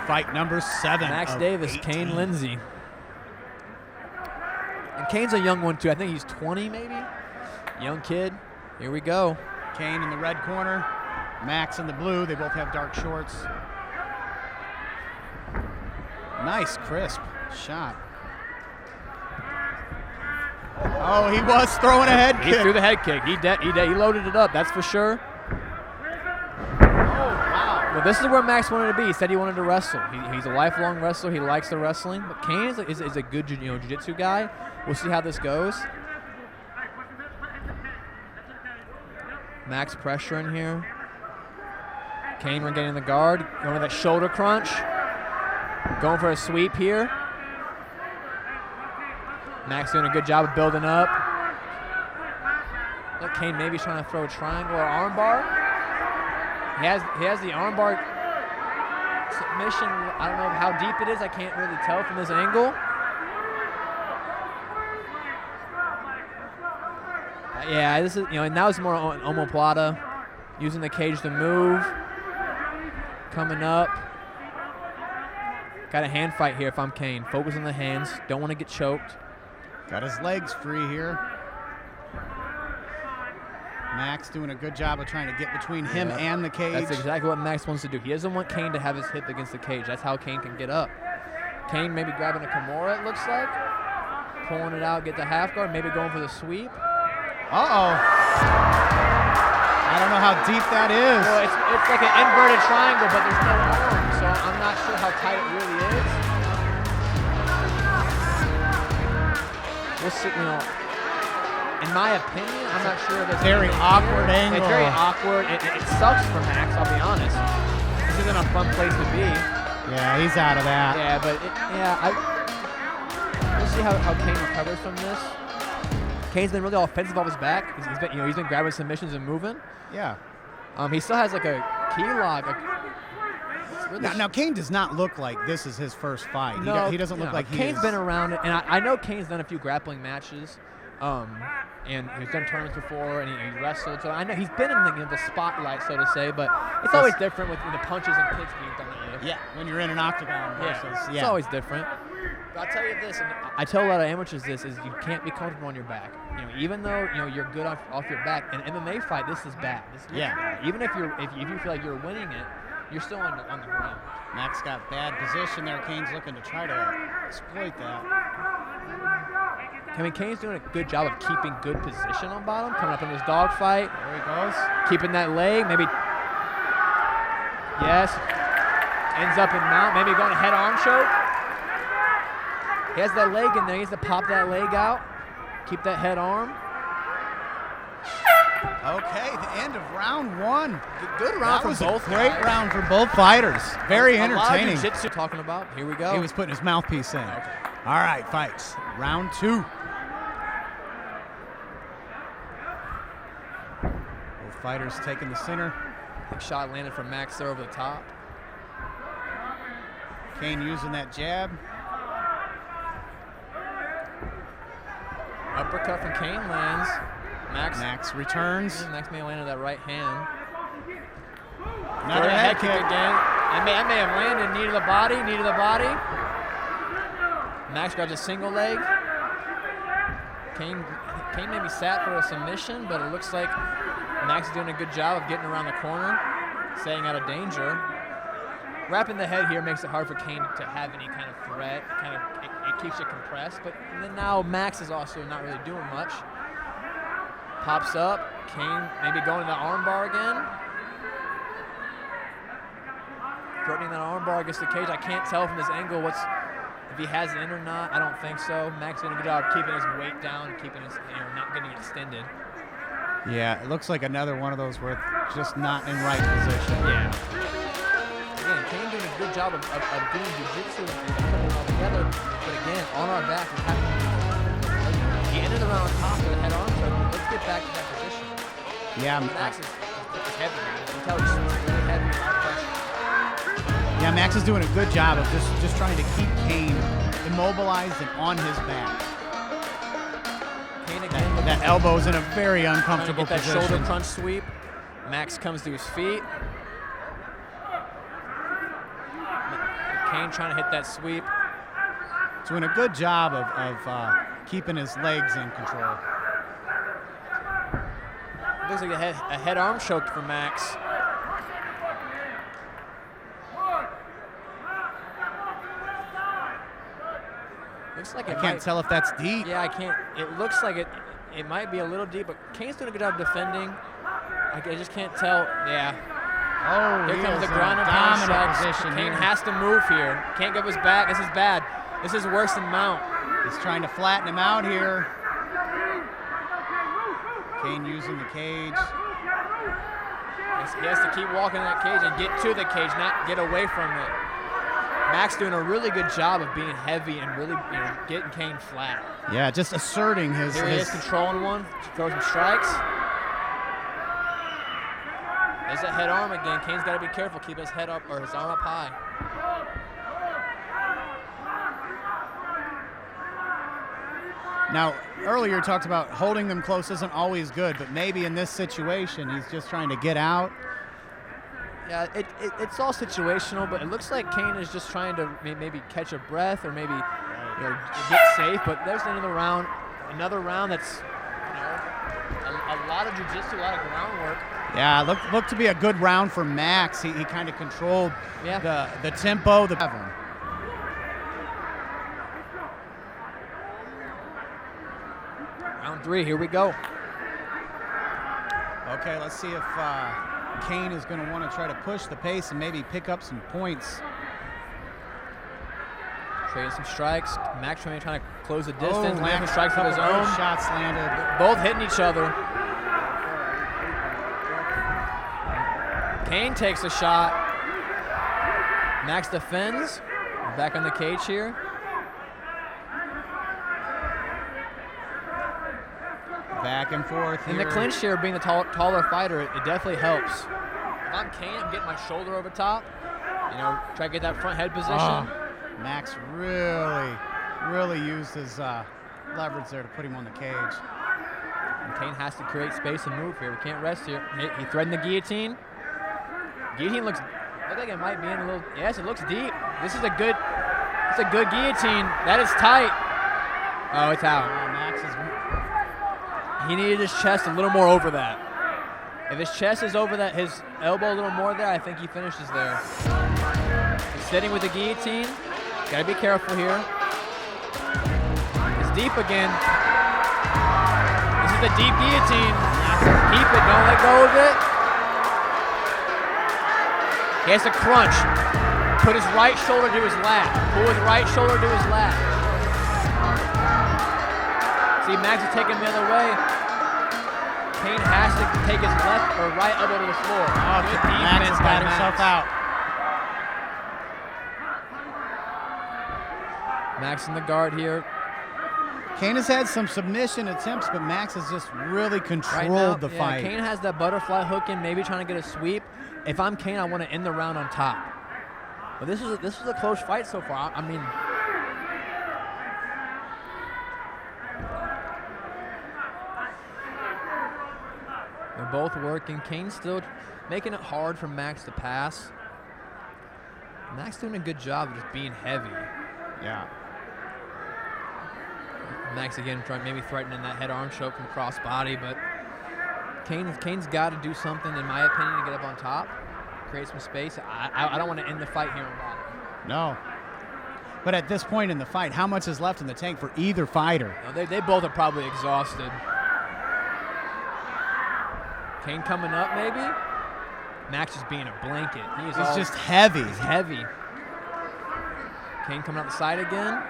Fight number 7. Max Davis, 18. Kain Lindzy. And Kain's a young one too. I think he's 20 maybe. Young kid. Here we go. Kain in the red corner. Max in the blue. They both have dark shorts. Nice, crisp shot. Oh, he was throwing a head kick. He threw the head kick. He loaded it up, that's for sure. Oh, wow. Well, this is where Max wanted to be. He said he wanted to wrestle. He's a lifelong wrestler. He likes the wrestling. But Kain is a good jiu-jitsu guy. We'll see how this goes. Max pressure in here. Kain getting the guard. Going to that shoulder crunch. Going for a sweep here. Max doing a good job of building up. Look, Kain maybe trying to throw a triangle or armbar. He has the armbar submission. I don't know how deep it is. I can't really tell from this angle. Yeah, this is and now it's more on omoplata, using the cage to move. Coming up. Got a hand fight here if I'm Kain. Focus on the hands. Don't want to get choked. Got his legs free here. Max doing a good job of trying to get between him and the cage. That's exactly what Max wants to do. He doesn't want Kain to have his hip against the cage. That's how Kain can get up. Kain maybe grabbing a Kimura, it looks like. Pulling it out, get the half guard, maybe going for the sweep. Uh-oh. I don't know how deep that is. Well, it's like an inverted triangle, but there's no arm, so I'm not sure how tight it really is. We'll see, in my opinion, I'm not sure if it's very awkward angle. It's very awkward. It sucks for Max, I'll be honest. This isn't a fun place to be. Yeah, he's out of that. Yeah, but we'll see how Kain recovers from this. Kain's been really offensive off his back. He's been grabbing submissions and moving. Yeah. He still has like a key lock. Now, Kain does not look like this is his first fight. No, he doesn't look like Kain's been around it, and I know Kain's done a few grappling matches, and he's done tournaments before, and he wrestled. So I know he's been in the spotlight, so to say. But it's always different with the punches and kicks being done at you. Yeah, when you're in an octagon versus it's always different. But I'll tell you this, and I tell a lot of amateurs this: is you can't be comfortable on your back. Even though you're good off your back. In an MMA fight, this is bad. Bad. Even if you feel like you're winning it, you're still on the ground. Max got bad position there. Kain's looking to try to exploit that. Kain's doing a good job of keeping good position on bottom, coming up in this dogfight. There he goes. Keeping that leg, maybe. Yes. Ends up in mount, maybe going head arm choke. He has that leg in there. He has to pop that leg out. Keep that head arm. Okay, the end of round 1. Good round for both. Great round for both fighters. Very entertaining. A lot of jiu-jitsu talking about. Here we go. He was putting his mouthpiece in. Okay. All right, fights. Round 2. Both fighters taking the center. Big shot landed from Max there over the top. Kain using that jab. Uppercut from Kain lands. Max returns. Max may have landed that right hand. Another head kick again. I may have landed knee to the body. Max grabs a single leg. Kain maybe sat for a submission, but it looks like Max is doing a good job of getting around the corner, staying out of danger. Wrapping the head here makes it hard for Kain to have any kind of threat. It keeps you compressed, but then now Max is also not really doing much. Pops up. Kain maybe going to the armbar again. Threatening that armbar against the cage. I can't tell from this angle if he has it in or not. I don't think so. Max doing a good job of keeping his weight down, keeping his not getting extended. Yeah, it looks like another one of those where it's just not in right position. Yeah. Again, Kain doing a good job of doing jiu-jitsu and putting it all together. But again, on our back, we have to. He ended around top with a head arm choke. Let's get back to that position. Yeah, Max is heavy. You can tell he's really heavy, a lot of pressure. Yeah, Max is doing a good job of just trying to keep Kain immobilized and on his back. Kain again. That elbow's in a very uncomfortable get that position. shoulder crunch sweep. Max comes to his feet. Kain trying to hit that sweep. Doing a good job of keeping his legs in control. Looks like a head arm choke for Max. Looks like I can't tell if that's deep. Yeah, I can't. It looks like it might be a little deep, but Kane's doing a good job defending. I just can't tell. Yeah. Oh, Here comes the ground and pound strikes. Kain has to move here. Can't give us back. This is bad. This is worse than Mount. He's trying to flatten him out here. Kain using the cage. He has to keep walking in that cage and get to the cage, not get away from it. Max doing a really good job of being heavy and really getting Kain flat. Yeah, just asserting his. Here he is controlling one, throws some strikes. There's that head arm again. Kane's got to be careful, keep his head up or his arm up high. Now, earlier you talked about holding them close isn't always good, but maybe in this situation he's just trying to get out. Yeah, it's all situational, but it looks like Kain is just trying to maybe catch a breath or maybe get safe. But there's the end of the round. Another round that's a lot of jiu-jitsu, a lot of groundwork. Yeah, looked to be a good round for Max. He kind of controlled the tempo. Round 3, here we go. Okay, let's see if Kain is going to want to try to push the pace and maybe pick up some points. Trading some strikes. Max trying to close the distance. Landing strikes of his own. Shots landed. Both hitting each other. Kain takes a shot. Max defends. Back on the cage here. Back and forth here. In the clinch here, being the taller fighter, it definitely helps. If I'm Kain, I'm getting my shoulder over top. Try to get that front head position. Max really used his leverage there to put him on the cage. And Kain has to create space and move here. We can't rest here. He threatened the guillotine. Guillotine looks like it might be in a little. Yes, it looks deep. It's a good guillotine. That is tight. Oh, it's out. He needed his chest a little more over that. If his chest is over that, his elbow a little more there, I think he finishes there. He's sitting with the guillotine. Gotta be careful here. It's deep again. This is the deep guillotine. Keep it, don't let go of it. He has to crunch. Put his right shoulder to his lat. Pull his right shoulder to his lat. See, Max is taking the other way. Kain has to take his left or right elbow to the floor. Max has got himself out. Max in the guard here. Kain has had some submission attempts, but Max has just really controlled the fight. Kain has that butterfly hook in, maybe trying to get a sweep. If I'm Kain, I want to end the round on top. But this is a close fight so far. I mean, they're both working. Kain's still making it hard for Max to pass. Max doing a good job of just being heavy. Yeah. Max again maybe threatening that head arm choke from cross body, but Kain's got to do something, in my opinion, to get up on top, create some space. I don't want to end the fight here on bottom. No. But at this point in the fight, how much is left in the tank for either fighter? No, they both are probably exhausted. Kain coming up, maybe. Max is being a blanket. He's just heavy. He's heavy. Kain coming up the side again.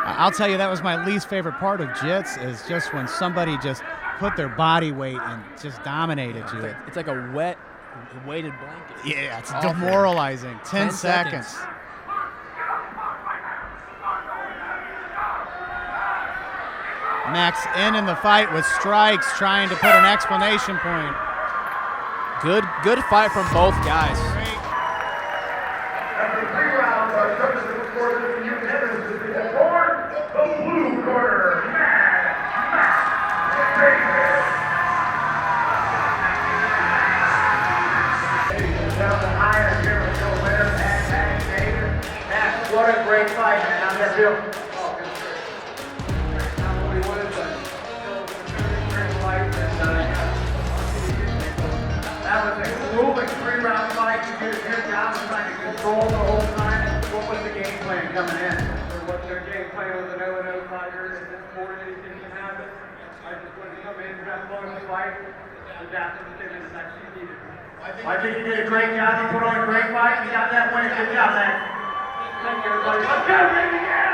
I'll tell you, that was my least favorite part of Jits, is just when somebody just put their body weight and just dominated you. It's like a weighted blanket. Yeah, it's demoralizing. 10 seconds. Max in the fight with strikes, trying to put an exclamation point. Good fight from both guys. After 3 rounds, our judges have recorded the unanimous decision for the blue corner, Max Davis. Ladies and gentlemen, higher here with your winner, Max Davis. a great fight, man. How'd that feel? That was a grueling 3-round fight. You did a good job of trying to control the whole time. What was the game plan coming in? What's their game plan with an 0-0 fighter? At this point, anything can happen. I just wanted to come in, grab one of the fight, adapt to the fitness that she needed. I think you did a great job. You put on a great fight. You got that win. Good job, man. Thank you, everybody. Let's go, baby! Yeah!